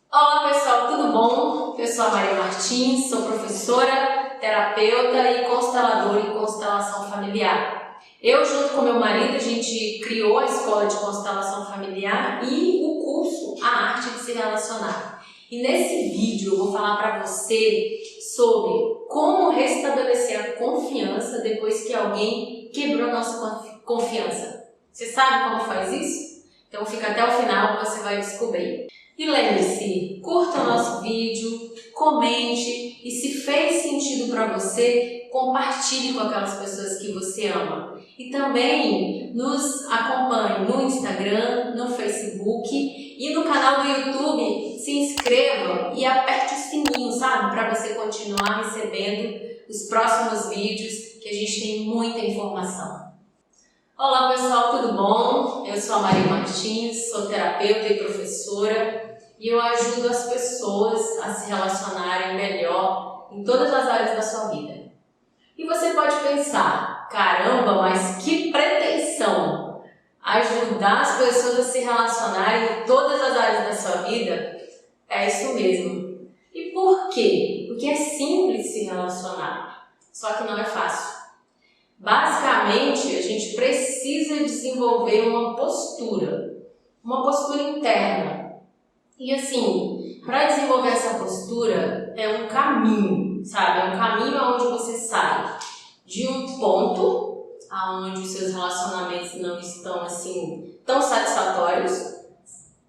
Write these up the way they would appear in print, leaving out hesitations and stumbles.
Olá pessoal, tudo bom? Eu sou a Maria Martins, sou professora, terapeuta e consteladora em constelação familiar. Eu, junto com meu marido, a gente criou a escola de constelação familiar e o curso A Arte de Se Relacionar. E nesse vídeo eu vou falar para você sobre como restabelecer a confiança depois que alguém quebrou nossa confiança. Você sabe como faz isso? Então fica até o final que você vai descobrir. E lembre-se, curta o nosso vídeo, comente e se fez sentido para você, compartilhe com aquelas pessoas que você ama. E também nos acompanhe no Instagram, no Facebook e no canal do YouTube. Se inscreva e aperte o sininho, sabe? Para você continuar recebendo os próximos vídeos, que a gente tem muita informação. Olá pessoal, tudo bom? Eu sou a Maria Martins, sou terapeuta e professora e eu ajudo as pessoas a se relacionarem melhor em todas as áreas da sua vida. E você pode pensar, caramba, mas que pretensão! Ajudar as pessoas a se relacionarem em todas as áreas da sua vida? É isso mesmo. E por quê? Porque é simples se relacionar, só que não é fácil. Basicamente, a gente precisa desenvolver uma postura interna. E assim, para desenvolver essa postura é um caminho, sabe? É um caminho onde você sai de um ponto onde os seus relacionamentos não estão assim tão satisfatórios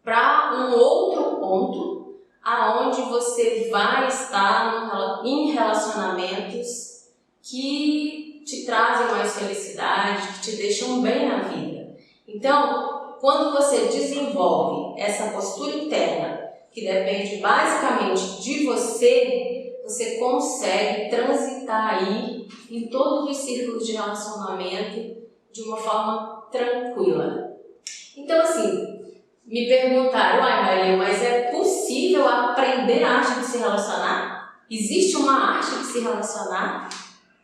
para um outro ponto aonde você vai estar em relacionamentos que te trazem mais felicidade, que te deixam bem na vida. Então, quando você desenvolve essa postura interna, que depende basicamente de você, você consegue transitar aí em todos os círculos de relacionamento de uma forma tranquila. Então, assim, me perguntaram, Maria, mas é possível aprender a arte de se relacionar? Existe uma arte de se relacionar?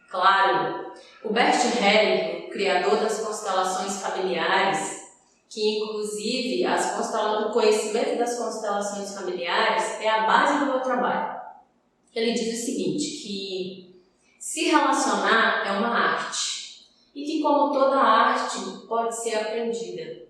Claro! O Bert Hellinger, criador das constelações familiares, que inclusive o conhecimento das constelações familiares é a base do meu trabalho. Ele diz o seguinte, que se relacionar é uma arte e que, como toda arte, pode ser aprendida.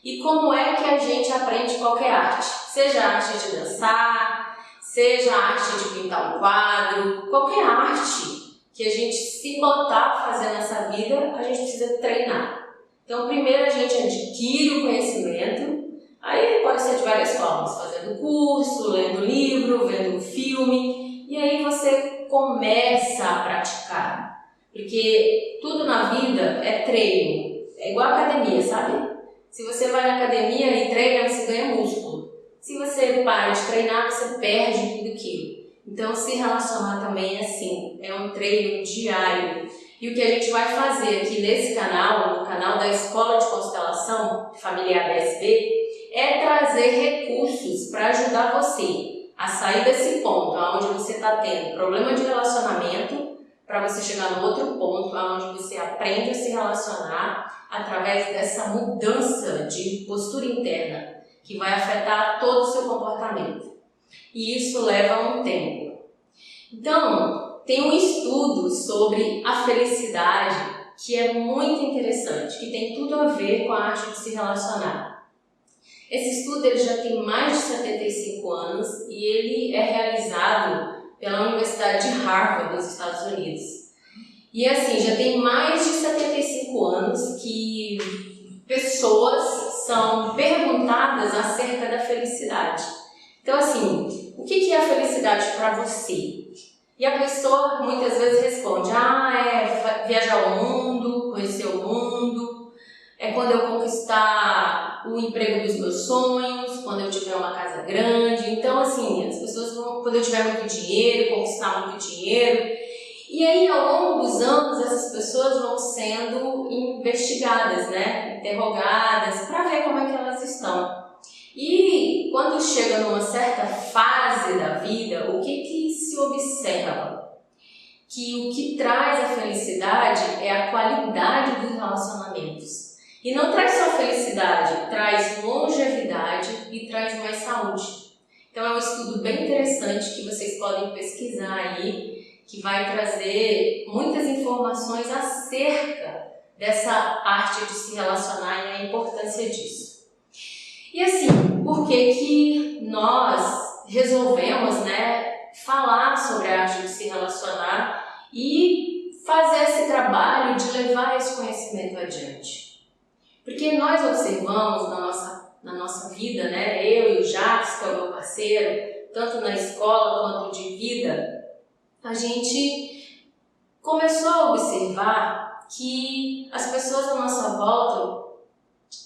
E como é que a gente aprende qualquer arte? Seja a arte de dançar, seja a arte de pintar um quadro, qualquer arte que a gente se botar a fazer nessa vida, a gente precisa treinar. Então, primeiro a gente adquire o conhecimento, aí pode ser de várias formas, fazendo curso, lendo livro, vendo um filme, e aí você começa a praticar. Porque tudo na vida é treino, é igual a academia, sabe? Se você vai na academia e treina, você ganha músculo. Se você para de treinar, você perde tudo aquilo. Então, se relacionar também é assim, é um treino diário. E o que a gente vai fazer aqui nesse canal, no canal da Escola de Constelação Familiar BSB, é trazer recursos para ajudar você a sair desse ponto onde você está tendo problema de relacionamento, para você chegar no outro ponto onde você aprende a se relacionar através dessa mudança de postura interna, que vai afetar todo o seu comportamento. E isso leva um tempo. Então, tem um estudo sobre a felicidade que é muito interessante, que tem tudo a ver com a arte de se relacionar. Esse estudo ele já tem mais de 75 anos e ele é realizado pela Universidade de Harvard, nos Estados Unidos. E assim, já tem mais de 75 anos que pessoas são perguntadas acerca da felicidade. Então assim, o que é a felicidade para você? E a pessoa muitas vezes responde, é viajar ao mundo, conhecer o mundo, é quando eu conquistar o emprego dos meus sonhos, quando eu tiver uma casa grande. Então assim, as pessoas vão, quando eu tiver muito dinheiro, conquistar muito dinheiro. E aí ao longo dos anos essas pessoas vão sendo investigadas, né? Interrogadas, para ver como é que elas estão. E quando chega numa certa fase da vida, o que se observa? Que o que traz a felicidade é a qualidade dos relacionamentos. E não traz só felicidade, traz longevidade e traz mais saúde. Então é um estudo bem interessante que vocês podem pesquisar aí, que vai trazer muitas informações acerca dessa arte de se relacionar e a importância disso. E assim, por que nós resolvemos, falar sobre a arte de se relacionar e fazer esse trabalho de levar esse conhecimento adiante? Porque nós observamos na nossa vida, eu e o Jacques, que é o meu parceiro, tanto na escola quanto de vida, a gente começou a observar que as pessoas à nossa volta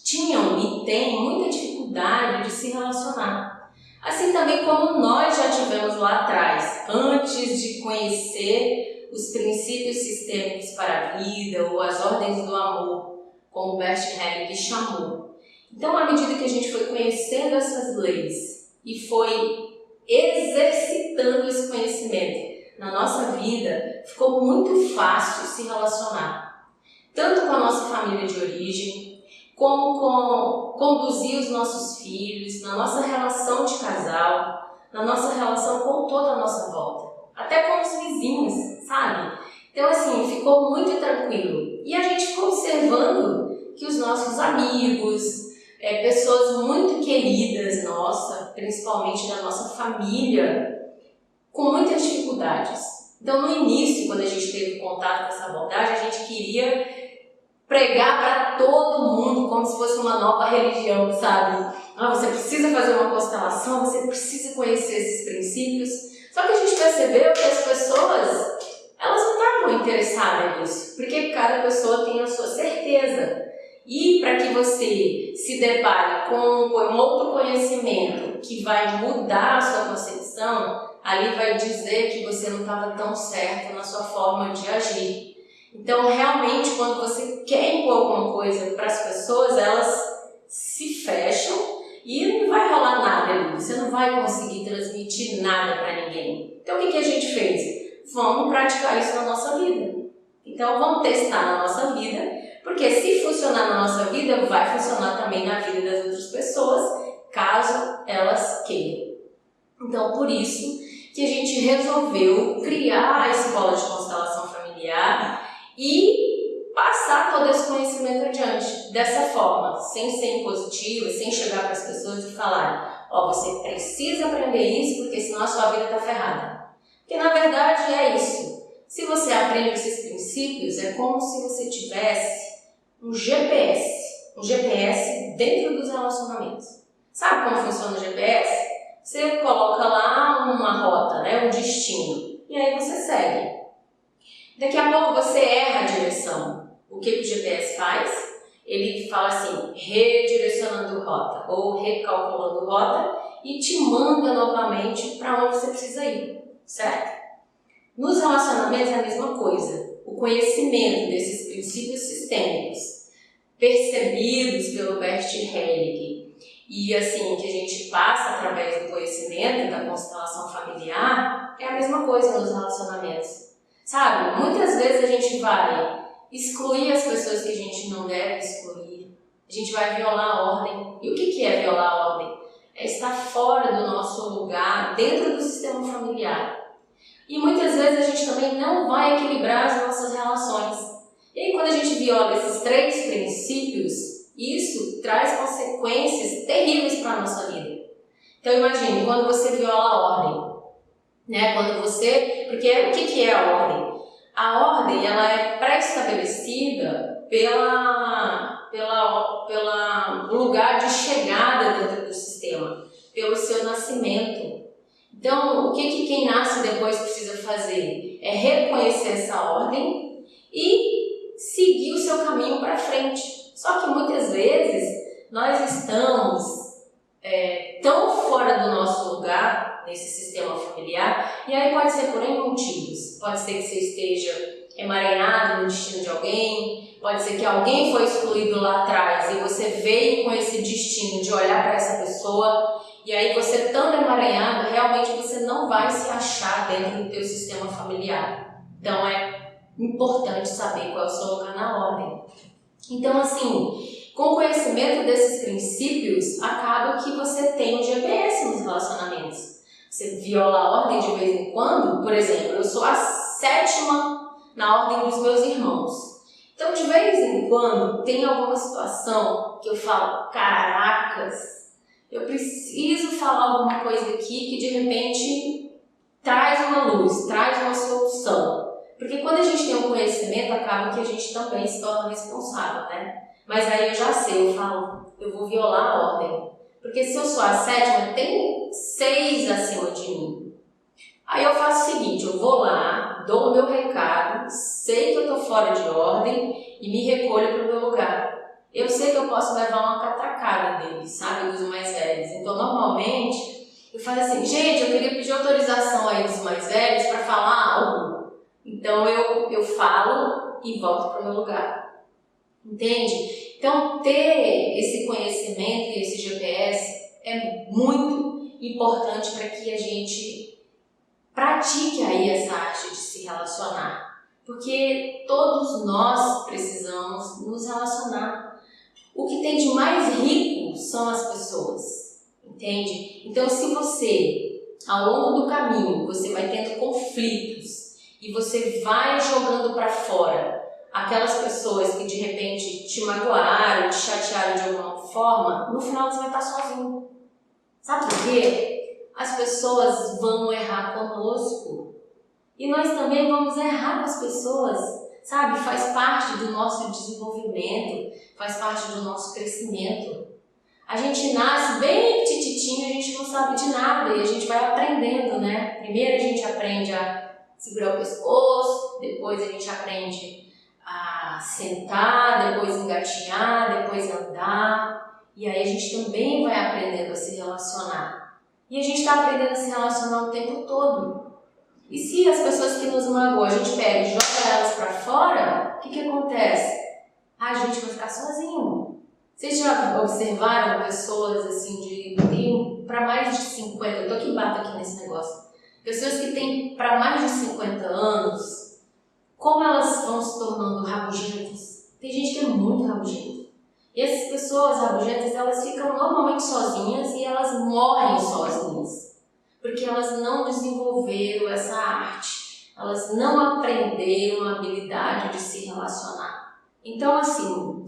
tinham e têm muita dificuldade de se relacionar. Assim também como nós já tivemos lá atrás, antes de conhecer os princípios sistêmicos para a vida ou as ordens do amor, como Bert Hellinger chamou. Então, à medida que a gente foi conhecendo essas leis e foi exercitando esse conhecimento na nossa vida, ficou muito fácil se relacionar, tanto com a nossa família de origem, como com conduzir os nossos filhos, na nossa relação de casal, na nossa relação com toda a nossa volta, até com os vizinhos, sabe? Então, assim, ficou muito tranquilo. E a gente ficou observando que os nossos amigos, pessoas muito queridas nossa, principalmente da nossa família, com muitas dificuldades. Então, no início, quando a gente teve contato com essa abordagem, a gente queria pregar para todo mundo como se fosse uma nova religião, sabe? Você precisa fazer uma constelação, você precisa conhecer esses princípios. Só que a gente percebeu que as pessoas, elas não estavam interessadas nisso, porque cada pessoa tem a sua certeza. E para que você se depare com um outro conhecimento que vai mudar a sua concepção, ali vai dizer que você não estava tão certo na sua forma de agir. Então, realmente, quando você quer impor alguma coisa para as pessoas, elas se fecham e não vai rolar nada ali. Você não vai conseguir transmitir nada para ninguém. Então, o que a gente fez? Vamos praticar isso na nossa vida. Então, vamos testar na nossa vida, porque se funcionar na nossa vida, vai funcionar também na vida das outras pessoas, caso elas queiram. Então, por isso que a gente resolveu criar a escola de constelação familiar e passar todo esse conhecimento adiante, dessa forma, sem ser impositiva, sem chegar para as pessoas e falar: você precisa aprender isso, porque senão a sua vida está ferrada. Porque na verdade é isso. Se você aprende esses princípios, é como se você tivesse um GPS dentro dos relacionamentos. Sabe como funciona o GPS? Você coloca lá uma rota, um destino, e aí você segue. Daqui a pouco você erra a direção. O que o GPS faz? Ele fala assim, redirecionando rota ou recalculando rota e te manda novamente para onde você precisa ir, certo? Nos relacionamentos é a mesma coisa. O conhecimento desses princípios sistêmicos percebidos pelo Bert Hellinger e assim, que a gente passa através do conhecimento da constelação familiar, é a mesma coisa nos relacionamentos. Sabe, muitas vezes a gente vai excluir as pessoas que a gente não deve excluir, a gente vai violar a ordem. E o que é violar a ordem? É estar fora do nosso lugar, dentro do sistema familiar. E muitas vezes a gente também não vai equilibrar as nossas relações. E aí, quando a gente viola esses 3 princípios, isso traz consequências terríveis para a nossa vida. Então imagine, quando você viola a ordem, porque o que é a ordem? A ordem, ela é pré-estabelecida pela lugar de chegada dentro do sistema, pelo seu nascimento. Então, o que quem nasce depois precisa fazer? É reconhecer essa ordem e seguir o seu caminho para frente. Só que muitas vezes nós estamos tão fora do nosso lugar nesse sistema familiar, e aí pode ser por N motivos. Pode ser que você esteja emaranhado no destino de alguém, pode ser que alguém foi excluído lá atrás e você veio com esse destino de olhar para essa pessoa, e aí você estando emaranhado, realmente você não vai se achar dentro do teu sistema familiar. Então é importante saber qual é o seu lugar na ordem. Então assim, Com o conhecimento desses princípios, acaba que você tem um GPS nos relacionamentos. Você viola a ordem de vez em quando, por exemplo, eu sou a 7ª na ordem dos meus irmãos. Então, de vez em quando, tem alguma situação que eu falo, caracas, eu preciso falar alguma coisa aqui que de repente traz uma luz, traz uma solução. Porque quando a gente tem um conhecimento, acaba que a gente também se torna responsável, né? Mas aí eu já sei, eu falo, eu vou violar a ordem. Porque se eu sou a 7ª, tem 6 acima de mim. Aí eu faço o seguinte, eu vou lá, dou o meu recado, sei que eu estou fora de ordem e me recolho para o meu lugar. Eu sei que eu posso levar uma catracada deles, sabe, dos mais velhos. Então, normalmente, eu falo assim, gente, eu queria pedir autorização aí dos mais velhos para falar algo. Então, eu falo e volto para o meu lugar. Entende? Então, ter esse conhecimento e esse GPS é muito importante para que a gente pratique aí essa arte de se relacionar, porque todos nós precisamos nos relacionar. O que tem de mais rico são as pessoas, entende? Então, se você, ao longo do caminho, você vai tendo conflitos e você vai jogando para fora aquelas pessoas que de repente te magoaram, te chatearam de alguma forma, no final você vai estar sozinho. Sabe por quê? As pessoas vão errar conosco e nós também vamos errar com as pessoas, sabe? Faz parte do nosso desenvolvimento, faz parte do nosso crescimento. A gente nasce bem petititinho, a gente não sabe de nada e a gente vai aprendendo, né? Primeiro a gente aprende a segurar o pescoço, depois a gente aprende a sentar, depois engatinhar, depois andar, e aí a gente também vai aprendendo a se relacionar. E a gente está aprendendo a se relacionar o tempo todo. E se as pessoas que nos magoam, a gente pega e joga elas para fora, o que acontece? A gente vai ficar sozinho. Vocês já observaram pessoas assim de para mais de 50, eu tô aqui bato aqui nesse negócio, pessoas que têm para mais de 50 anos, como elas vão se tornando rabugentas? Tem gente que é muito rabugenta. E essas pessoas rabugentas, elas ficam normalmente sozinhas e elas morrem sozinhas. Porque elas não desenvolveram essa arte. Elas não aprenderam a habilidade de se relacionar. Então, assim,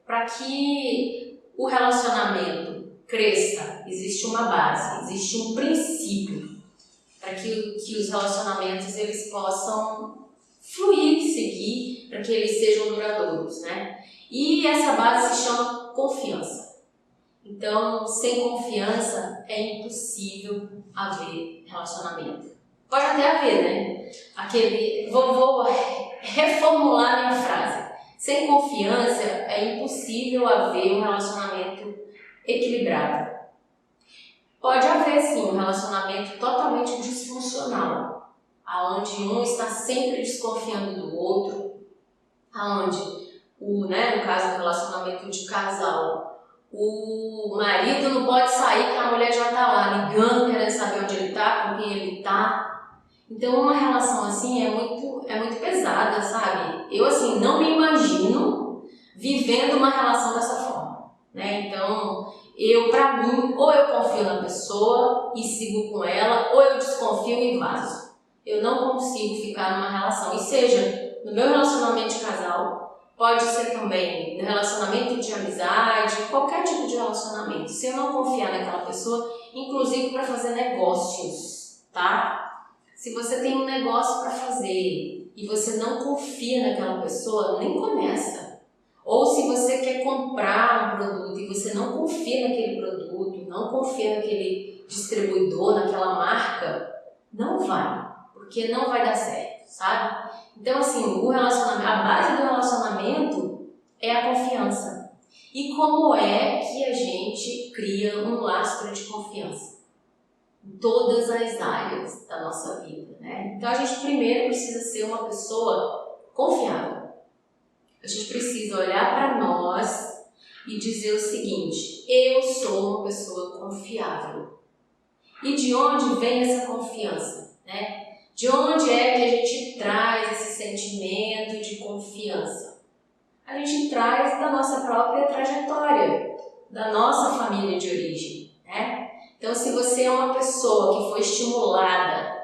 para que o relacionamento cresça, existe uma base, existe um princípio para que os relacionamentos eles possam fluir, seguir, para que eles sejam duradouros, né? E essa base se chama confiança. Então, sem confiança é impossível haver relacionamento. Pode até haver, né? Vou reformular minha frase. Sem confiança é impossível haver um relacionamento equilibrado. Pode haver, sim, um relacionamento totalmente disfuncional, onde um está sempre desconfiando do outro, onde no caso do relacionamento de casal, o marido não pode sair que a mulher já está lá ligando, querendo saber onde ele está, com quem ele está. Então uma relação assim é muito pesada, sabe? Eu assim não me imagino vivendo uma relação dessa forma, né? Então para mim, ou eu confio na pessoa e sigo com ela, ou eu desconfio e vazo. Eu não consigo ficar numa relação, e seja no meu relacionamento de casal, pode ser também no relacionamento de amizade, qualquer tipo de relacionamento. Se eu não confiar naquela pessoa, inclusive para fazer negócios, tá? Se você tem um negócio para fazer e você não confia naquela pessoa, nem começa. Ou se você quer comprar um produto e você não confia naquele produto, não confia naquele distribuidor, naquela marca, não vai, porque não vai dar certo, sabe? Então, assim, a base do relacionamento é a confiança. E como é que a gente cria um lastro de confiança? Em todas as áreas da nossa vida, né? Então, a gente primeiro precisa ser uma pessoa confiável. A gente precisa olhar para nós e dizer o seguinte: eu sou uma pessoa confiável. E de onde vem essa confiança, né? De onde é que a gente traz esse sentimento de confiança? a gente traz da nossa própria trajetória, da nossa família de origem, né? Então, se você é uma pessoa que foi estimulada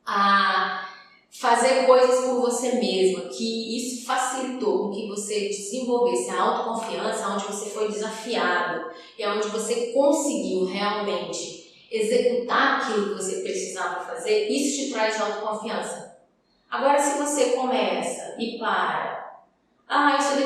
a fazer coisas por você mesma, que isso facilitou com que você desenvolvesse a autoconfiança, onde você foi desafiado e onde você conseguiu realmente executar aquilo que você precisava fazer, isso te traz autoconfiança. Agora, se você começa e para, isso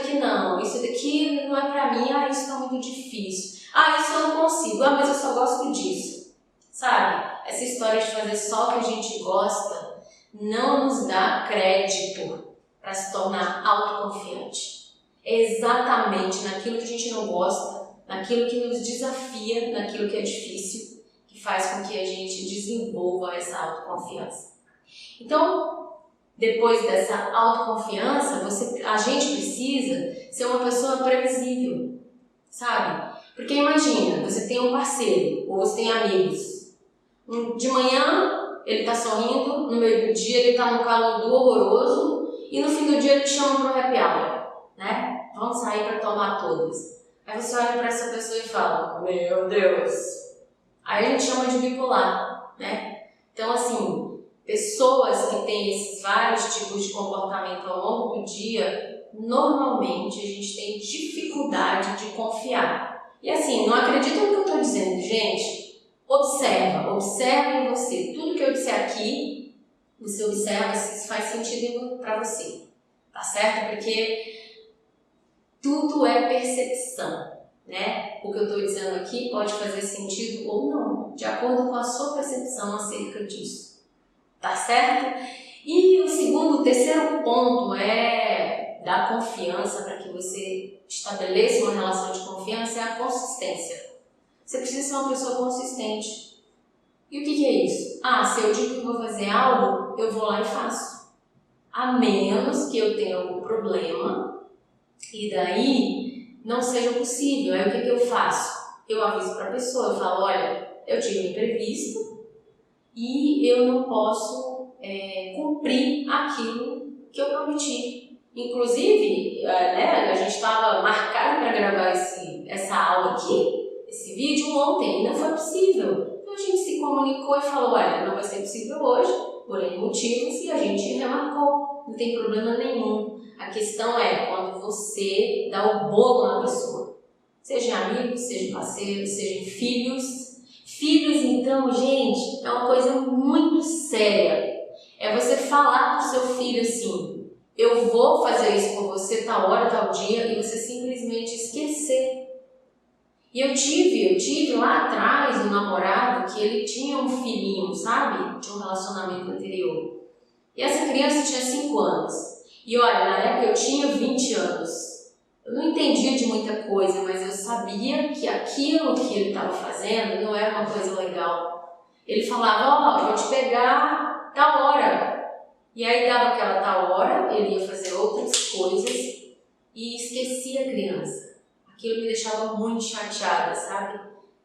daqui não é pra mim, isso tá muito difícil, isso eu não consigo, mas eu só gosto disso, sabe? Essa história de fazer só o que a gente gosta não nos dá crédito para se tornar autoconfiante. É exatamente naquilo que a gente não gosta, naquilo que nos desafia, naquilo que é difícil, que faz com que a gente desenvolva essa autoconfiança. Então, depois dessa autoconfiança, a gente precisa ser uma pessoa previsível, sabe? Porque imagina, você tem um parceiro, ou você tem amigos. De manhã ele tá sorrindo, no meio do dia ele tá num calor horroroso e no fim do dia ele te chama pro happy hour, né? Vamos sair para tomar todas. Aí você olha para essa pessoa e fala, meu Deus. Aí a gente chama de bipolar, né? Então assim, pessoas que têm esses vários tipos de comportamento ao longo do dia, normalmente a gente tem dificuldade de confiar. E assim, não acreditam no que eu estou dizendo, gente? Observa em você. Tudo que eu disser aqui, você observa se faz sentido para você, tá certo? Porque tudo é percepção, né? O que eu estou dizendo aqui pode fazer sentido ou não, de acordo com a sua percepção acerca disso, tá certo? E o terceiro ponto é dar confiança para que você estabeleça uma relação de confiança, é a consistência. Você precisa ser uma pessoa consistente. E o que é isso? Se eu digo que vou fazer algo, eu vou lá e faço. A menos que eu tenha algum problema e daí não seja possível. Aí o que eu faço? Eu aviso para a pessoa, eu falo, olha, eu tive um imprevisto e eu não posso cumprir aquilo que eu prometi. Inclusive, a gente estava marcado para gravar essa aula aqui, esse vídeo ontem, e não foi possível. Então a gente se comunicou e falou, olha, não vai ser possível hoje, por N motivos, e a gente remarcou, não tem problema nenhum. A questão é quando você dá o bolo na pessoa. Seja amigo, seja parceiro, sejam filhos. Filhos, então, gente, é uma coisa muito séria. É você falar pro seu filho assim, eu vou fazer isso por você tal hora, tal dia, e você simplesmente esquecer. E eu tive lá atrás um namorado que ele tinha um filhinho, sabe? De um relacionamento anterior. E essa criança tinha 5 anos. E olha, na época eu tinha 20 anos. Eu não entendia de muita coisa, mas eu sabia que aquilo que ele estava fazendo não era uma coisa legal. Ele falava, vou te pegar tal hora. E aí dava aquela tal hora, ele ia fazer outras coisas e esquecia a criança. Aquilo me deixava muito chateada, sabe?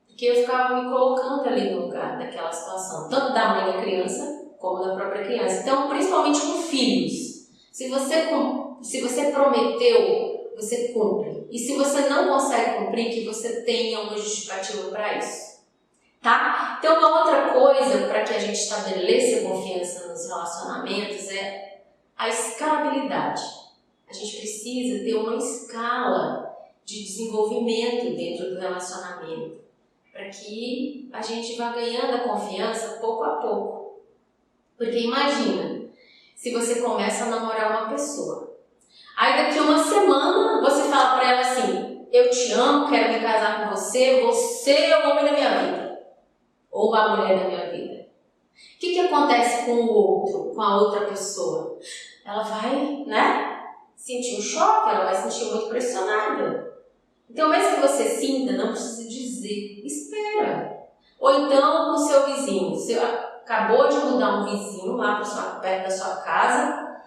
Porque eu ficava me colocando ali no lugar daquela situação, tanto da mãe da criança, como da própria criança. Então, principalmente com filhos. Se você prometeu, você cumpre. E se você não consegue cumprir, que você tenha uma justificativa para isso. Tá? Então, uma outra coisa para que a gente estabeleça confiança nos relacionamentos é a escalabilidade. A gente precisa ter uma escala de desenvolvimento dentro do relacionamento, para que a gente vá ganhando a confiança pouco a pouco. Porque imagina, se você começa a namorar uma pessoa, aí daqui uma semana você fala para ela assim, eu te amo, quero me casar com você, você é o homem da minha vida, ou a mulher da minha vida. O que acontece com o outro, com a outra pessoa? Ela vai, sentir um choque, ela vai se sentir muito pressionada. Então, mesmo que você sinta, não precisa dizer, espera. Ou então, o seu vizinho, você acabou de mudar um vizinho lá perto da sua casa,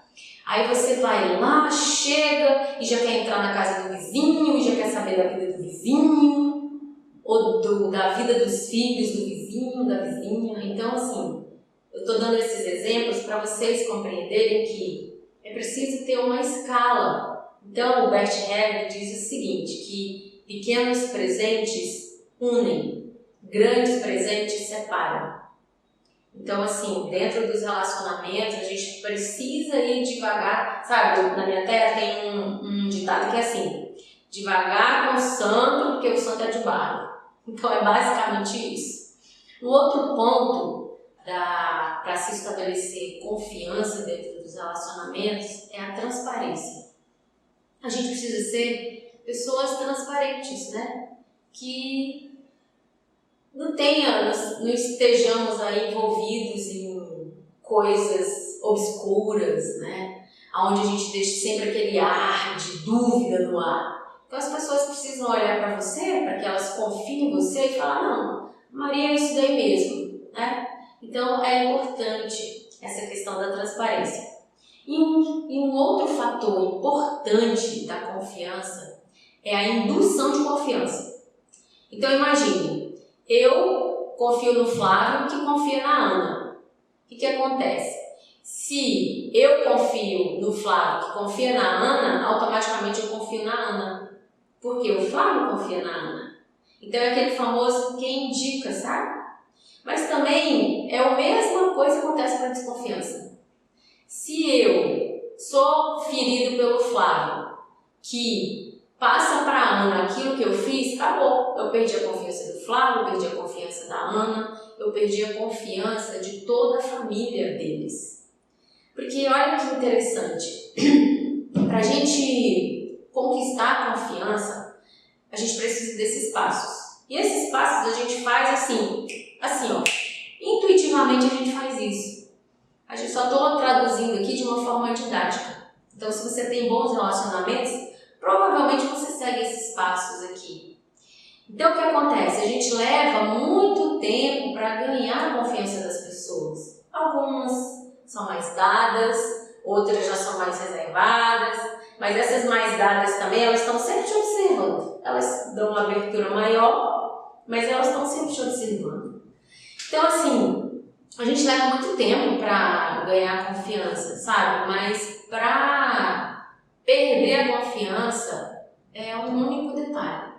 aí você vai lá, chega e já quer entrar na casa do vizinho, e já quer saber da vida do vizinho, ou da vida dos filhos do vizinho, da vizinha. Então, assim, eu estou dando esses exemplos para vocês compreenderem que é preciso ter uma escala Então, o Bert Hellinger diz o seguinte, que pequenos presentes unem, grandes presentes separam. Então, assim, dentro dos relacionamentos, a gente precisa ir devagar. Sabe, na minha terra tem um ditado que é assim, devagar com o santo, porque o santo é de barro. Então, é basicamente isso. Um outro ponto para se estabelecer confiança dentro dos relacionamentos é a transparência. A gente precisa ser pessoas transparentes, né? Que não estejamos aí envolvidos em coisas obscuras, né? Onde a gente deixa sempre aquele ar de dúvida no ar. Então as pessoas precisam olhar para você, para que elas confiem em você e falar, não, Maria é isso daí mesmo, né? Então é importante essa questão da transparência. E um outro fator importante da confiança é a indução de confiança. Então imagine, eu confio no Flávio que confia na Ana. O que acontece? Se eu confio no Flávio que confia na Ana, automaticamente eu confio na Ana. Porque o Flávio confia na Ana. Então é aquele famoso quem indica, sabe? Mas também é a mesma coisa que acontece com a desconfiança. Se eu sou ferido pelo Flávio, que passa para a Ana aquilo que eu fiz, acabou. Eu perdi a confiança do Flávio, eu perdi a confiança da Ana, eu perdi a confiança de toda a família deles. Porque olha que interessante, para a gente conquistar a confiança, a gente precisa desses passos. E esses passos a gente faz assim ó, intuitivamente a gente faz isso. A gente só estou traduzindo aqui de uma forma didática. Então, se você tem bons relacionamentos, provavelmente você segue esses passos aqui. Então, o que acontece? A gente leva muito tempo para ganhar a confiança das pessoas. Algumas são mais dadas, outras já são mais reservadas, mas essas mais dadas também, elas estão sempre te observando. Elas dão uma abertura maior, mas elas estão sempre te observando. Então, assim, a gente leva muito tempo para ganhar confiança, sabe? Mas para perder a confiança é um único detalhe.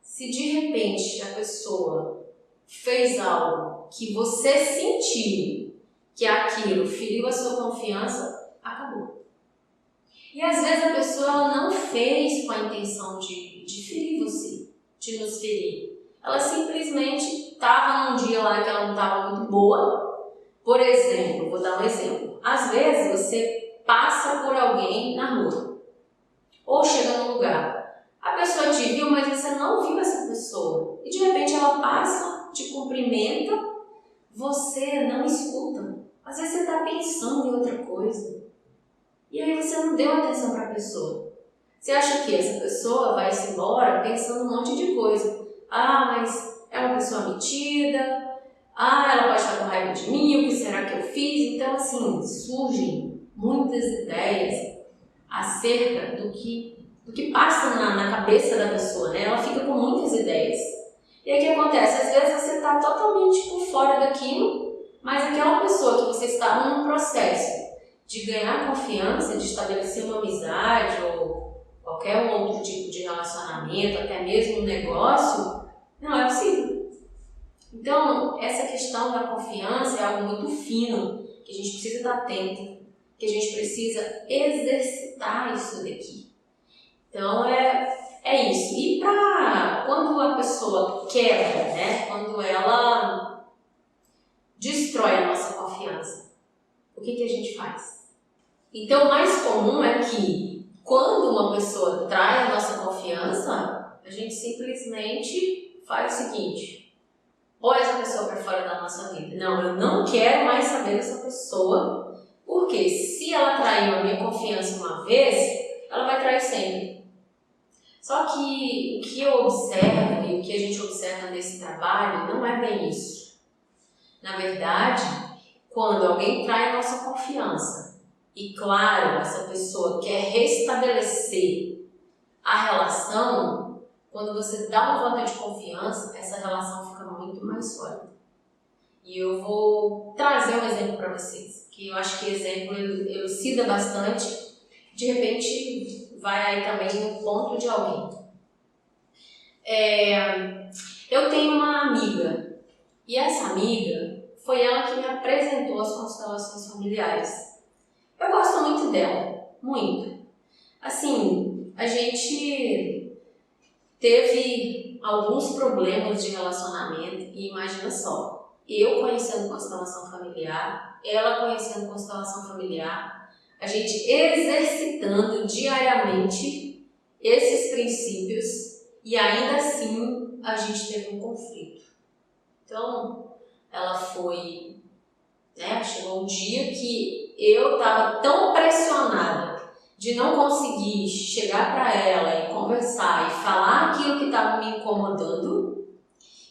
Se de repente a pessoa fez algo que você sentiu que aquilo feriu a sua confiança, acabou. E às vezes a pessoa não fez com a intenção de ferir você, de nos ferir. Ela simplesmente estava num dia lá que ela não estava muito boa. Por exemplo, vou dar um exemplo. Às vezes você passa por alguém na rua ou chega num lugar. A pessoa te viu, mas você não viu essa pessoa. E de repente ela passa, te cumprimenta, você não escuta. Às vezes você está pensando em outra coisa. E aí você não deu atenção para a pessoa. Você acha que essa pessoa vai-se embora pensando um monte de coisa. Ah, mas é uma pessoa metida. Ah, ela pode estar com raiva de mim. O que será que eu fiz? Então, assim, surgem muitas ideias acerca do que passa na cabeça da pessoa, né? Ela fica com muitas ideias. E aí o que acontece? Às vezes você está totalmente por fora daquilo, mas aquela pessoa que você está num processo de ganhar confiança, de estabelecer uma amizade ou qualquer outro tipo de relacionamento, até mesmo um negócio, não é possível. Então, essa questão da confiança é algo muito fino, que a gente precisa estar atento, que a gente precisa exercitar isso daqui. Então, é isso. E quando a pessoa quebra, né? Quando ela destrói a nossa confiança, o que a gente faz? Então, o mais comum é que quando uma pessoa trai a nossa confiança, a gente simplesmente faz o seguinte: põe essa pessoa para fora da nossa vida. Não, eu não quero mais saber dessa pessoa, porque se ela traiu a minha confiança uma vez, ela vai trair sempre. Só que o que eu observo e o que a gente observa nesse trabalho não é bem isso. Na verdade, quando alguém trai a nossa confiança, e claro, essa pessoa quer restabelecer a relação, quando você dá um voto de confiança, essa relação fica muito mais sólida. E eu vou trazer um exemplo para vocês, que eu acho que exemplo elucida bastante de repente vai aí também no ponto de alguém. Eu tenho uma amiga, e essa amiga foi ela que me apresentou as constelações familiares. Eu gosto muito dela, muito. Assim, a gente teve alguns problemas de relacionamento e imagina só, eu conhecendo constelação familiar, ela conhecendo constelação familiar, a gente exercitando diariamente esses princípios e ainda assim a gente teve um conflito. Então, ela foi, chegou um dia que eu estava tão pressionada de não conseguir chegar para ela e conversar e falar aquilo que estava me incomodando,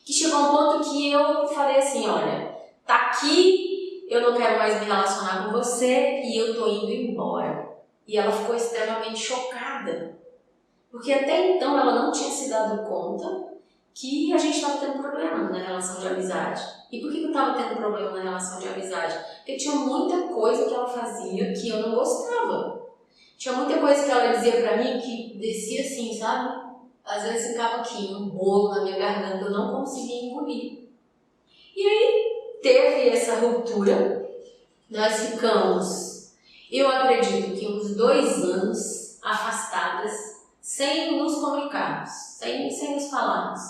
que chegou um ponto que eu falei assim, olha, tá aqui, eu não quero mais me relacionar com você e eu tô indo embora. E ela ficou extremamente chocada, porque até então ela não tinha se dado conta que a gente estava tendo problema na relação de amizade. E por que eu estava tendo problema na relação de amizade? Porque tinha muita coisa que ela fazia que eu não gostava. Tinha muita coisa que ela dizia pra mim que descia assim, sabe? Às vezes ficava aqui, um bolo na minha garganta, eu não conseguia engolir. E aí teve essa ruptura, nós ficamos, eu acredito que uns 2 anos afastadas, sem nos comunicarmos, sem nos falarmos.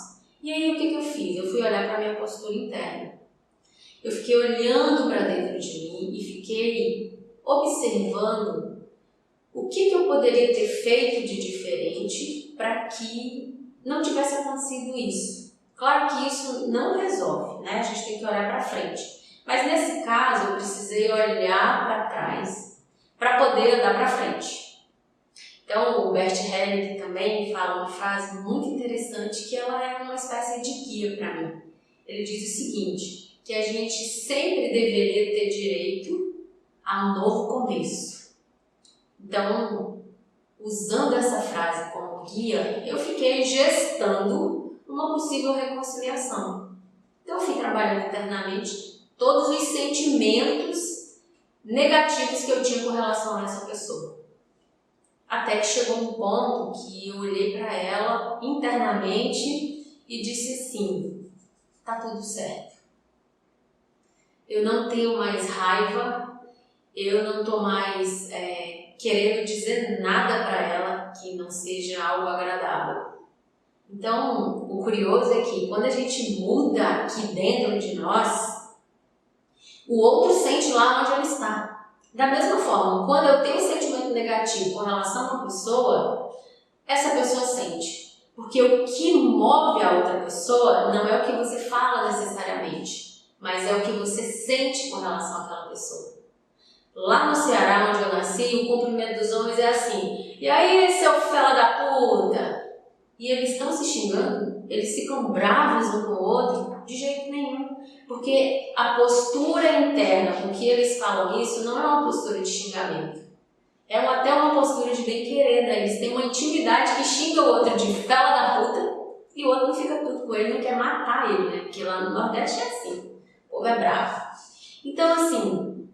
E aí o que eu fiz? Eu fui olhar pra minha postura interna. Eu fiquei olhando pra dentro de mim e fiquei observando o que eu poderia ter feito de diferente para que não tivesse acontecido isso. Claro que isso não resolve, né? A gente tem que olhar para frente. Mas nesse caso eu precisei olhar para trás para poder andar para frente. Então o Bert Hellinger também fala uma frase muito interessante que ela é uma espécie de guia para mim. Ele diz o seguinte, que a gente sempre deveria ter direito a um novo começo. Então, usando essa frase como guia, eu fiquei gestando uma possível reconciliação. Então, eu fui trabalhando internamente todos os sentimentos negativos que eu tinha com relação a essa pessoa. Até que chegou um ponto que eu olhei para ela internamente e disse assim, tá tudo certo. Eu não tenho mais raiva, eu não tô mais querendo dizer nada para ela que não seja algo agradável. Então, o curioso é que quando a gente muda aqui dentro de nós, o outro sente lá onde ele está. Da mesma forma, quando eu tenho um sentimento negativo com relação a uma pessoa, essa pessoa sente. Porque o que move a outra pessoa não é o que você fala necessariamente, mas é o que você sente com relação àquela pessoa. Lá no Ceará, onde eu nasci, o cumprimento dos homens é assim, e aí, seu fela da puta? E eles estão se xingando, eles ficam bravos um com o outro, de jeito nenhum. Porque a postura interna com que eles falam isso não é uma postura de xingamento. É até uma postura de bem-querer, né? Eles têm uma intimidade que xinga o outro de fela da puta e o outro não fica puto com ele, não quer matar ele, né? Porque lá no Nordeste é assim, o povo é bravo. Então, assim,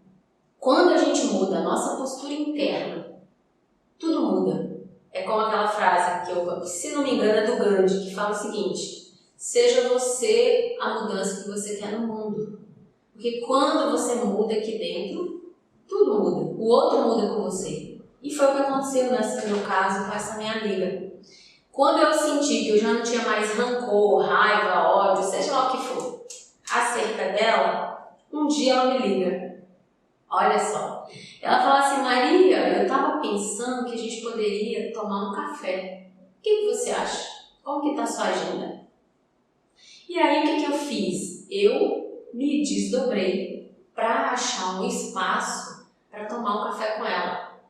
quando a gente muda a nossa postura interna, tudo muda. É como aquela frase que eu, se não me engano, é do Gandhi, que fala o seguinte: seja você a mudança que você quer no mundo. Porque quando você muda aqui dentro, tudo muda. O outro muda com você. E foi o que aconteceu nesse meu caso com essa minha amiga. Quando eu senti que eu já não tinha mais rancor, raiva, ódio, seja lá o que for, acerca dela, um dia ela me liga. Olha só, ela fala assim: Maria, eu estava pensando que a gente poderia tomar um café. O que você acha? Como que está a sua agenda? E aí o que eu fiz? Eu me desdobrei para achar um espaço para tomar um café com ela.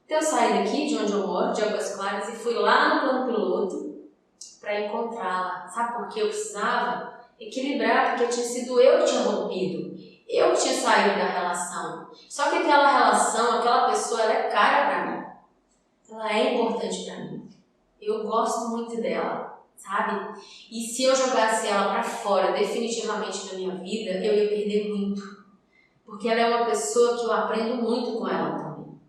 Então eu saí daqui de onde eu moro, de Águas Claras, e fui lá no plano piloto para encontrá-la. Sabe por que eu precisava? Equilibrar, porque tinha sido eu que tinha rompido. Eu tinha saído da relação. Só que aquela relação, aquela pessoa, ela é cara pra mim. Ela é importante pra mim. Eu gosto muito dela, sabe? E se eu jogasse ela pra fora definitivamente da minha vida, eu ia perder muito. Porque ela é uma pessoa que eu aprendo muito com ela também.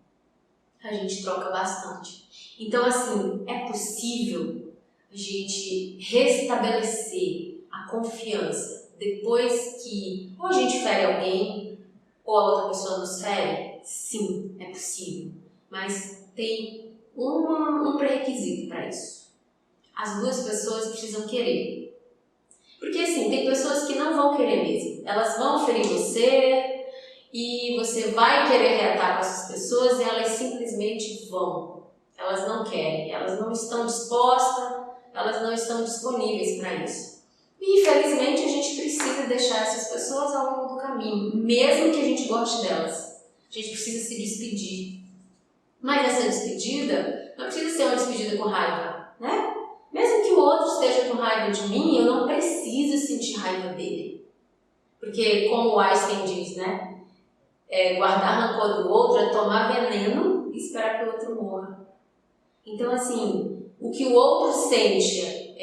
a gente troca bastante. Então, assim, é possível a gente restabelecer a confiança depois que ou a gente fere alguém ou a outra pessoa nos fere? Sim, é possível. Mas tem um pré-requisito para isso. As duas pessoas precisam querer. Porque, assim, tem pessoas que não vão querer mesmo. Elas vão ferir você e você vai querer reatar com essas pessoas e elas simplesmente vão. Elas não querem, elas não estão dispostas, elas não estão disponíveis para isso. E, infelizmente, a gente precisa deixar essas pessoas ao longo do caminho, mesmo que a gente goste delas. A gente precisa se despedir. Mas essa despedida não precisa ser uma despedida com raiva, né? Mesmo que o outro esteja com raiva de mim, eu não preciso sentir raiva dele. Porque, como o Einstein diz, né? Guardar rancor do outro é tomar veneno e esperar que o outro morra. Então, assim, o que o outro sente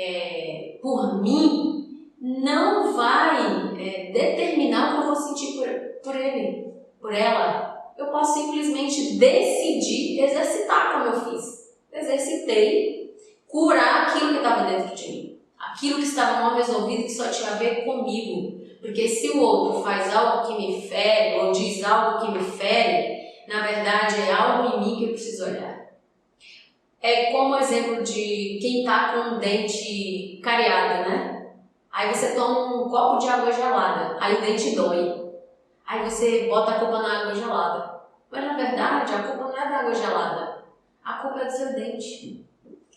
por mim não vai determinar o que eu vou sentir por ele, por ela. Eu posso simplesmente decidir exercitar como eu fiz. Exercitei, curar aquilo que estava dentro de mim. Aquilo que estava mal resolvido que só tinha a ver comigo. Porque se o outro faz algo que me fere ou diz algo que me fere, na verdade é algo em mim que eu preciso olhar. É como exemplo de quem está com um dente cariado, né? Aí você toma um copo de água gelada, aí o dente dói. Aí você bota a culpa na água gelada. Mas na verdade a culpa não é da água gelada, a culpa é do seu dente.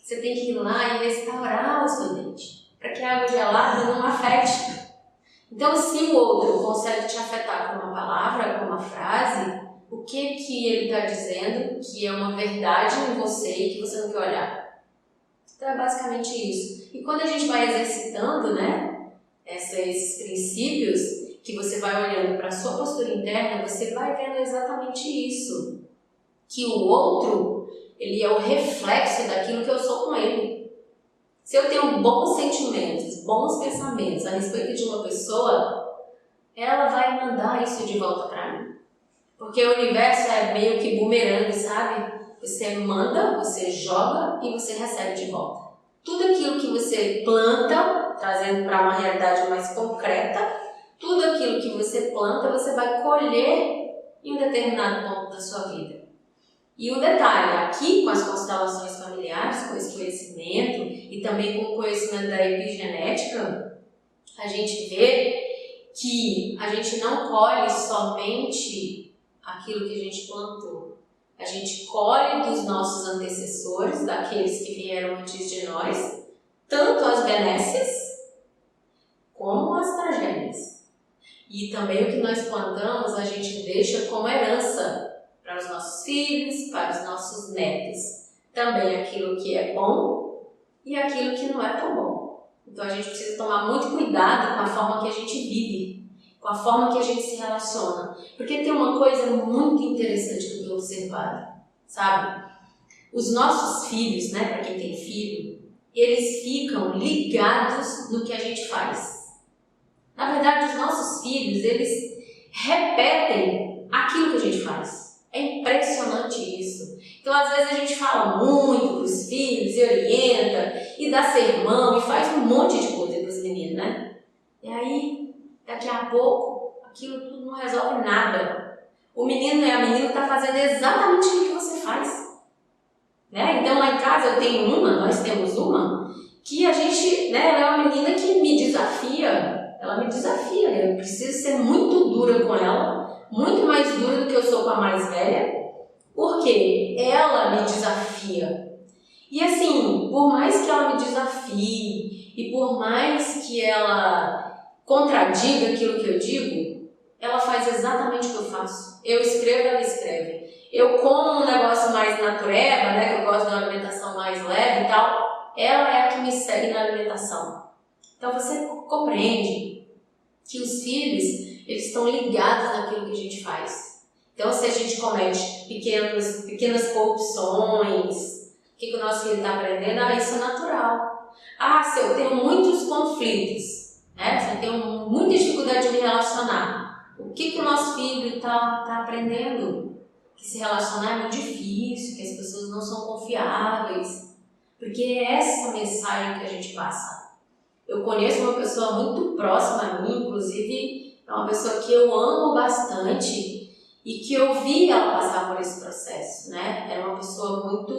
Você tem que ir lá e restaurar o seu dente, para que a água gelada não afete. Então, se o outro consegue te afetar com uma palavra, com uma frase, o que ele está dizendo que é uma verdade em você e que você não quer olhar? Então, é basicamente isso. E quando a gente vai exercitando, né, esses princípios, que você vai olhando para a sua postura interna, você vai vendo exatamente isso. Que o outro, ele é o reflexo daquilo que eu sou com ele. Se eu tenho bons sentimentos, bons pensamentos a respeito de uma pessoa, ela vai mandar isso de volta para mim. Porque o universo é meio que bumerangue, sabe? Você manda, você joga e você recebe de volta. Tudo aquilo que você planta, trazendo para uma realidade mais concreta, tudo aquilo que você planta, você vai colher em um determinado ponto da sua vida. E o detalhe, aqui com as constelações familiares, com esse conhecimento e também com o conhecimento da epigenética, a gente vê que a gente não colhe somente aquilo que a gente plantou. A gente colhe dos nossos antecessores, daqueles que vieram antes de nós, tanto as benesses como as tragédias. E também o que nós plantamos, a gente deixa como herança para os nossos filhos, para os nossos netos. Também aquilo que é bom e aquilo que não é tão bom. Então a gente precisa tomar muito cuidado com a forma que a gente vive, com a forma que a gente se relaciona. Porque tem uma coisa muito interessante que eu tenho observado, sabe? Os nossos filhos, né, para quem tem filho, eles ficam ligados no que a gente faz. Na verdade, os nossos filhos, eles repetem aquilo que a gente faz. É impressionante isso. Então, às vezes, a gente fala muito para os filhos e orienta, e dá sermão, e faz um monte de coisa para os meninos, né? E aí, daqui a pouco, aquilo tudo não resolve nada. O menino e a menina estão fazendo exatamente o que você faz. Né? Então, lá em casa nós temos uma, que a gente, né, ela é uma menina que me desafia. Ela me desafia, eu preciso ser muito dura com ela, muito mais dura do que eu sou com a mais velha, porque ela me desafia. E assim, por mais que ela me desafie e por mais que ela contradiga aquilo que eu digo, ela faz exatamente o que eu faço. Eu escrevo, ela escreve. Eu como um negócio mais natureba, né, que eu gosto de uma alimentação mais leve e tal, ela é a que me segue na alimentação. Então você compreende que os filhos, eles estão ligados naquilo que a gente faz. Então, se a gente comete pequenas corrupções, o que o nosso filho está aprendendo? Isso é natural. Se eu tenho muitos conflitos, né? Se eu tenho muita dificuldade de me relacionar, o que o nosso filho está aprendendo? Que que se relacionar é muito difícil, que as pessoas não são confiáveis, porque é essa mensagem que a gente passa. Eu conheço uma pessoa muito próxima a mim, inclusive é uma pessoa que eu amo bastante e que eu vi ela passar por esse processo, né? Era uma pessoa muito,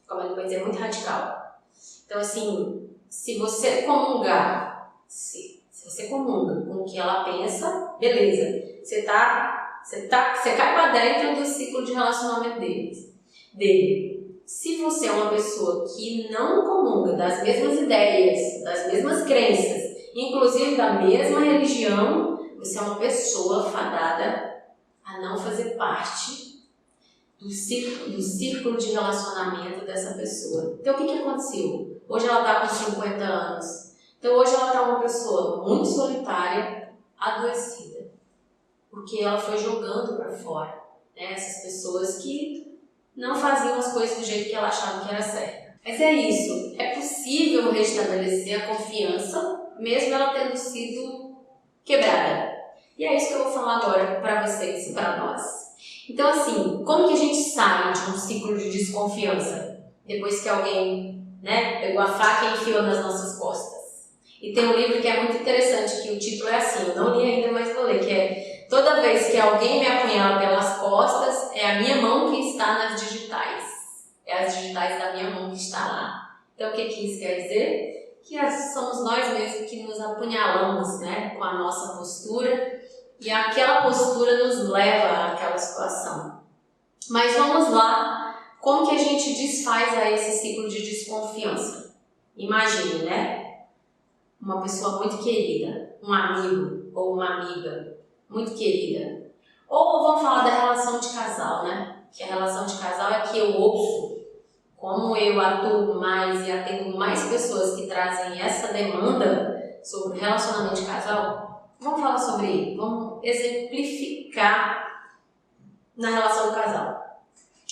como eu vou dizer, muito radical. Então, assim, se você comungar, se você comunga com o que ela pensa, beleza, você cai pra dentro do ciclo de relacionamento dele. Se você é uma pessoa que não comunga das mesmas ideias, das mesmas crenças, inclusive da mesma religião, você é uma pessoa fadada a não fazer parte do círculo de relacionamento dessa pessoa. Então, o que aconteceu? Hoje ela está com 50 anos. Então, hoje ela está uma pessoa muito solitária, adoecida. Porque ela foi jogando para fora, né? Essas pessoas que não faziam as coisas do jeito que ela achava que era certo. Mas é isso, é possível restabelecer a confiança, mesmo ela tendo sido quebrada. E é isso que eu vou falar agora para vocês e para nós. Então, assim, como que a gente sai de um ciclo de desconfiança? Depois que alguém, né, pegou a faca e enfiou nas nossas costas. E tem um livro que é muito interessante, que o título é assim, eu não li ainda, mas vou ler, que é Toda vez que alguém me apunhala pelas costas, é a minha mão que está nas digitais. É as digitais da minha mão que está lá. Então, o que isso quer dizer? Que somos nós mesmos que nos apunhalamos, né, com a nossa postura, e aquela postura nos leva àquela situação. Mas vamos lá, como que a gente desfaz a esse ciclo de desconfiança? Imagine, né? Uma pessoa muito querida, um amigo ou uma amiga muito querida. Ou vamos falar da relação de casal, né? Que a relação de casal é que eu ouço, como eu atuo mais e atendo mais pessoas que trazem essa demanda sobre o relacionamento de casal. Vamos falar sobre ele, vamos exemplificar na relação do casal.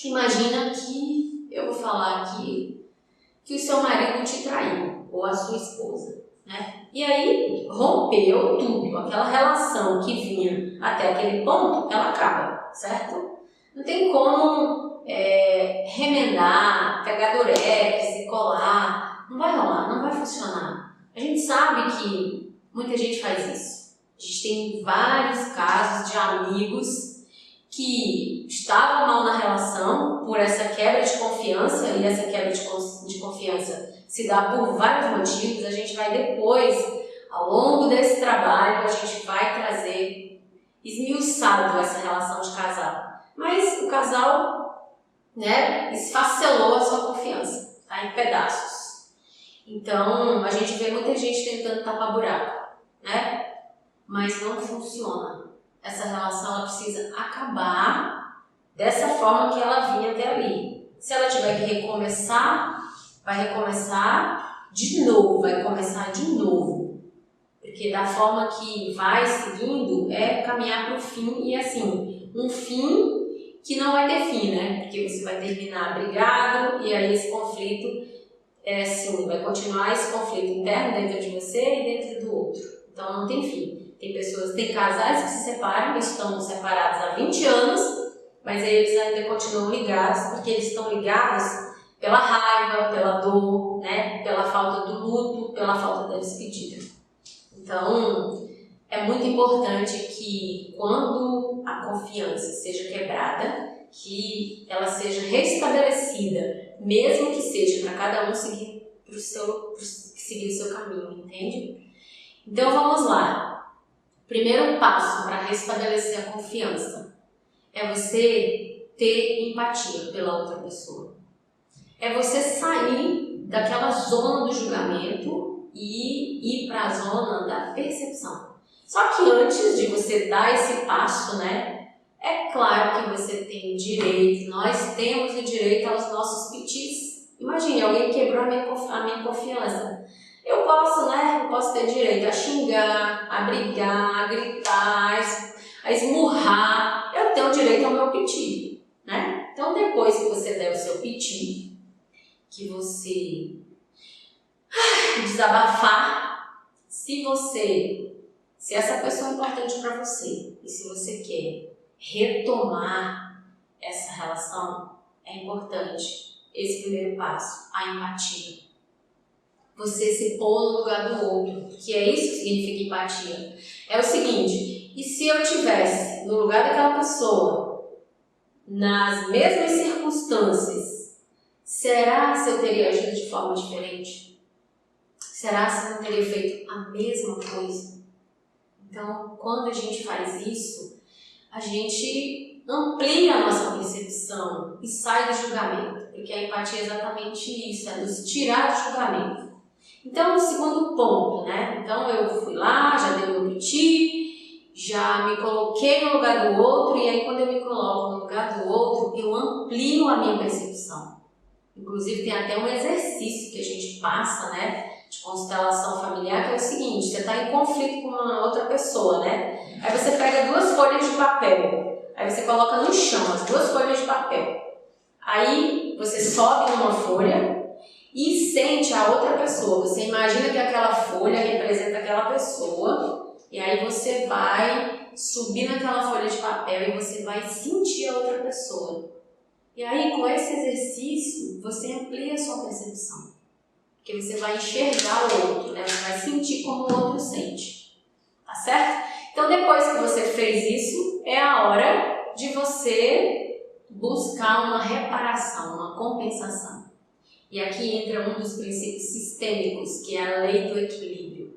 Imagina que eu vou falar aqui que o seu marido te traiu, ou a sua esposa, né? E aí rompeu tudo, aquela relação que vinha até aquele ponto, ela acaba, certo? Não tem como remendar, pegar durex e colar, não vai rolar, não vai funcionar. A gente sabe que muita gente faz isso. A gente tem vários casos de amigos que estavam mal na relação por essa quebra de confiança, e essa quebra de confiança se dá por vários motivos. A gente vai depois, ao longo desse trabalho, a gente vai trazer esmiuçado essa relação de casal. Mas o casal, né, esfacelou a sua confiança, tá em pedaços. Então, a gente vê muita gente tentando tapar buraco, né? Mas não funciona. Essa relação ela precisa acabar dessa forma que ela vinha até ali. Se ela tiver que recomeçar, vai recomeçar de novo, vai começar de novo. Porque da forma que vai seguindo é caminhar para o fim, e assim, um fim que não vai ter fim, né? Porque você vai terminar brigado e aí esse conflito vai continuar esse conflito interno dentro de você e dentro do outro. Então não tem fim. Tem casais que se separam, estão separados há 20 anos, mas aí eles ainda continuam ligados, porque eles estão ligados pela raiva, pela dor, né? Pela falta do luto, pela falta da despedida. Então, é muito importante que quando a confiança seja quebrada, que ela seja restabelecida, mesmo que seja para cada um seguir o seu caminho, entende? Então, vamos lá. Primeiro passo para restabelecer a confiança é você ter empatia pela outra pessoa. É você sair daquela zona do julgamento e ir para a zona da percepção. Só que antes de você dar esse passo, né, é claro que você tem direito, nós temos o direito aos nossos pitis. Imagine, alguém quebrou a minha confiança. Eu posso ter direito a xingar, a brigar, a gritar, a esmurrar. Eu tenho direito ao meu piti, né? Então, depois que você der o seu piti, que você desabafar, se essa pessoa é importante para você e se você quer retomar essa relação, é importante esse primeiro passo, a empatia. Você se pôr no lugar do outro, que é isso que significa empatia. É o seguinte, e se eu tivesse no lugar daquela pessoa, nas mesmas circunstâncias, será se eu teria agido de forma diferente? Será se eu não teria feito a mesma coisa? Então, quando a gente faz isso, a gente amplia a nossa percepção e sai do julgamento, porque a empatia é exatamente isso, é nos tirar do julgamento. Então, o segundo ponto, né? Então, eu fui lá, já dei o meu piti, já me coloquei no lugar do outro, e aí quando eu me coloco no lugar do outro, eu amplio a minha percepção. Inclusive, tem até um exercício que a gente passa, né? De constelação familiar, que é o seguinte, você está em conflito com uma outra pessoa, né? Aí você pega 2 folhas de papel, aí você coloca no chão as 2 folhas de papel. Aí você sobe numa folha e sente a outra pessoa. Você imagina que aquela folha representa aquela pessoa, e aí você vai subir naquela folha de papel e você vai sentir a outra pessoa. E aí, com esse exercício, você amplia a sua percepção. Porque você vai enxergar o outro, né? Você vai sentir como o outro sente. Tá certo? Então, depois que você fez isso, é a hora de você buscar uma reparação, uma compensação. E aqui entra um dos princípios sistêmicos, que é a lei do equilíbrio.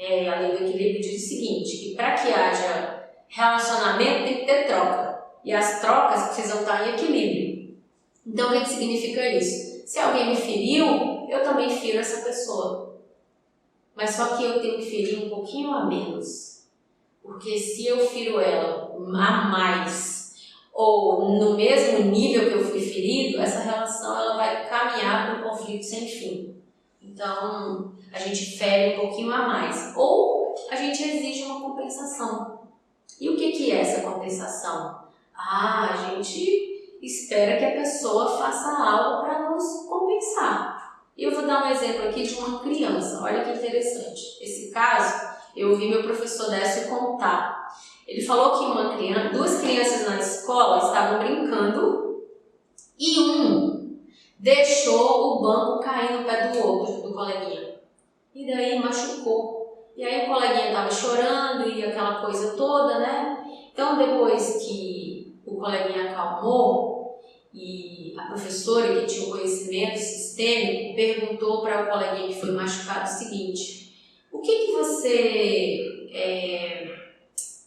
A lei do equilíbrio diz o seguinte, que para que haja relacionamento tem que ter troca. E as trocas precisam estar em equilíbrio. Então, o que significa isso? Se alguém me feriu, eu também firo essa pessoa. Mas só que eu tenho que ferir um pouquinho a menos. Porque se eu firo ela a mais, ou no mesmo nível que eu fui ferido, essa relação ela vai caminhar para um conflito sem fim. Então, a gente fere um pouquinho a mais. Ou a gente exige uma compensação. E o que é essa compensação? A gente espera que a pessoa faça algo para nos compensar. E eu vou dar um exemplo aqui de uma criança. Olha que interessante. Esse caso, eu ouvi meu professor Décio contar. Ele falou que 2 crianças na escola estavam brincando e um deixou o banco cair no pé do outro, do coleguinha. E daí machucou. E aí o coleguinha estava chorando e aquela coisa toda, né? Então depois que o coleguinha acalmou e a professora que tinha um conhecimento sistêmico perguntou para o coleguinha que foi machucado o seguinte: o que você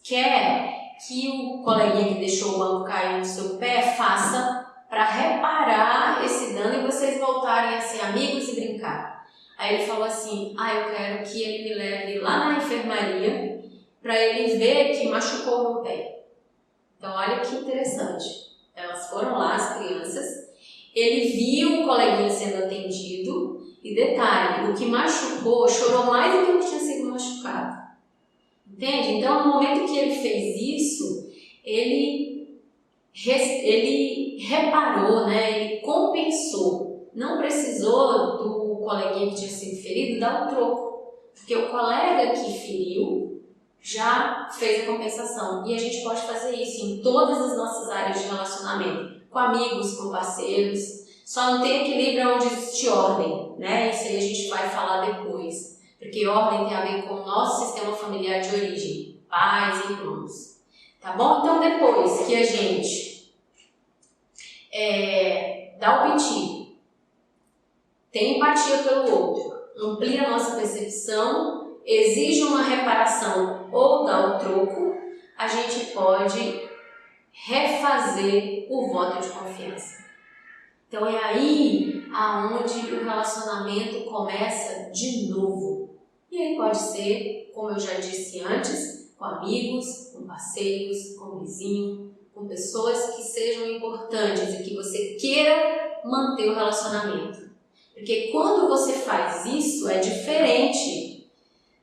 quer que o coleguinha que deixou o banco cair no seu pé faça para reparar esse dano e vocês voltarem a ser amigos e brincar? Aí ele falou assim: eu quero que ele me leve lá na enfermaria para ele ver que machucou o meu pé. Então olha que interessante. Elas foram lá, as crianças, ele viu o coleguinha sendo atendido e detalhe, o que machucou chorou mais do que o que tinha sido machucado. Entende? Então, no momento que ele fez isso, ele reparou, né? Ele compensou. Não precisou do coleguinha que tinha sido ferido dar o troco, porque o colega que feriu já fez a compensação. E a gente pode fazer isso em todas as nossas áreas de relacionamento, com amigos, com parceiros. Só não tem equilíbrio onde existe ordem, né? Isso aí a gente vai falar depois. Porque ordem tem a ver com o nosso sistema familiar de origem, pais e irmãos. Tá bom? Então, depois que a gente dá o piti, tem empatia pelo outro, amplia a nossa percepção, exige uma reparação ou dá o troco, a gente pode refazer o voto de confiança. Então, é aí aonde o relacionamento começa de novo. E aí pode ser, como eu já disse antes, com amigos, com parceiros, com vizinho, com pessoas que sejam importantes e que você queira manter o relacionamento. Porque quando você faz isso, é diferente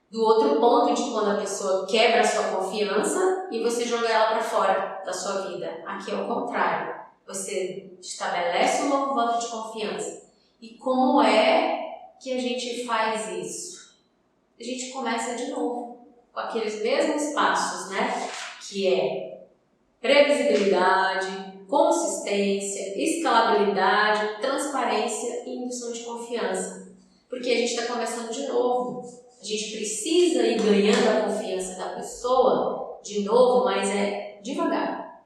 do outro ponto de quando a pessoa quebra a sua confiança e você joga ela para fora da sua vida. Aqui é o contrário. Você estabelece um novo voto de confiança. E como é que a gente faz isso? A gente começa de novo, com aqueles mesmos passos, né? Que é previsibilidade, consistência, escalabilidade, transparência e indução de confiança. Porque a gente está começando de novo. A gente precisa ir ganhando a confiança da pessoa de novo, mas é devagar.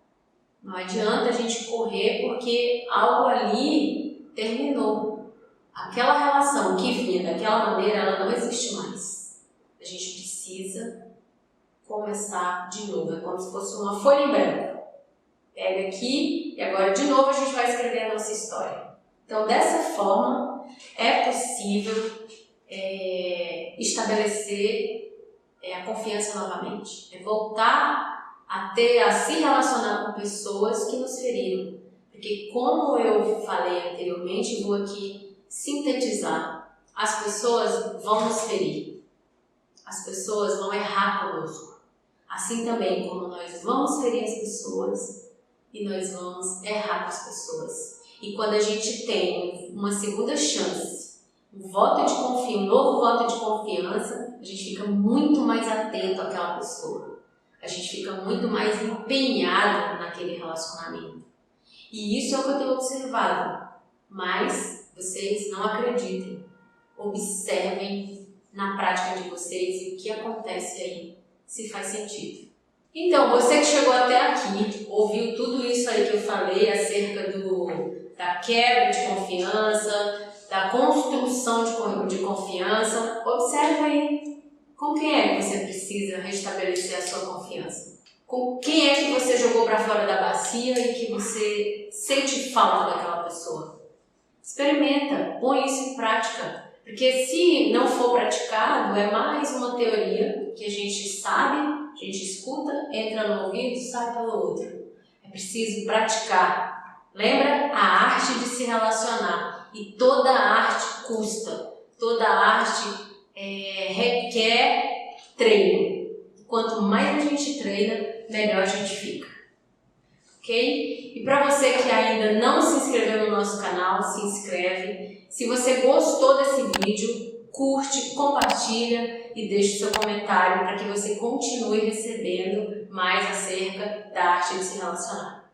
Não adianta a gente correr porque algo ali terminou. Aquela relação que vinha daquela maneira, ela não existe mais. A gente precisa começar de novo. É como se fosse uma folha em branco. Pega aqui e agora de novo a gente vai escrever a nossa história. Então, dessa forma, é possível estabelecer a confiança novamente. É voltar a se relacionar com pessoas que nos feriram. Porque, como eu falei anteriormente, vou aqui sintetizar. As pessoas vão nos ferir. As pessoas vão errar conosco. Assim também como nós vamos ferir as pessoas e nós vamos errar com as pessoas. E quando a gente tem uma segunda chance, um novo voto de confiança, a gente fica muito mais atento àquela pessoa. A gente fica muito mais empenhado naquele relacionamento. E isso é o que eu tenho observado. Mas vocês não acreditem. Observem na prática de vocês e o que acontece aí, se faz sentido. Então, você que chegou até aqui, ouviu tudo isso aí que eu falei acerca da quebra de confiança, da construção de confiança, observe aí com quem é que você precisa restabelecer a sua confiança. Com quem é que você jogou para fora da bacia e que você sente falta daquela pessoa. Experimenta, põe isso em prática. Porque se não for praticado, é mais uma teoria que a gente sabe, a gente escuta, entra no ouvido e sai pelo outro. É preciso praticar. Lembra? A arte de se relacionar. E toda arte custa. Toda arte requer treino. Quanto mais a gente treina, melhor a gente fica. Ok? E para você que ainda não se inscreveu no nosso canal, se inscreve. Se você gostou desse vídeo, curte, compartilha e deixe seu comentário para que você continue recebendo mais acerca da arte de se relacionar.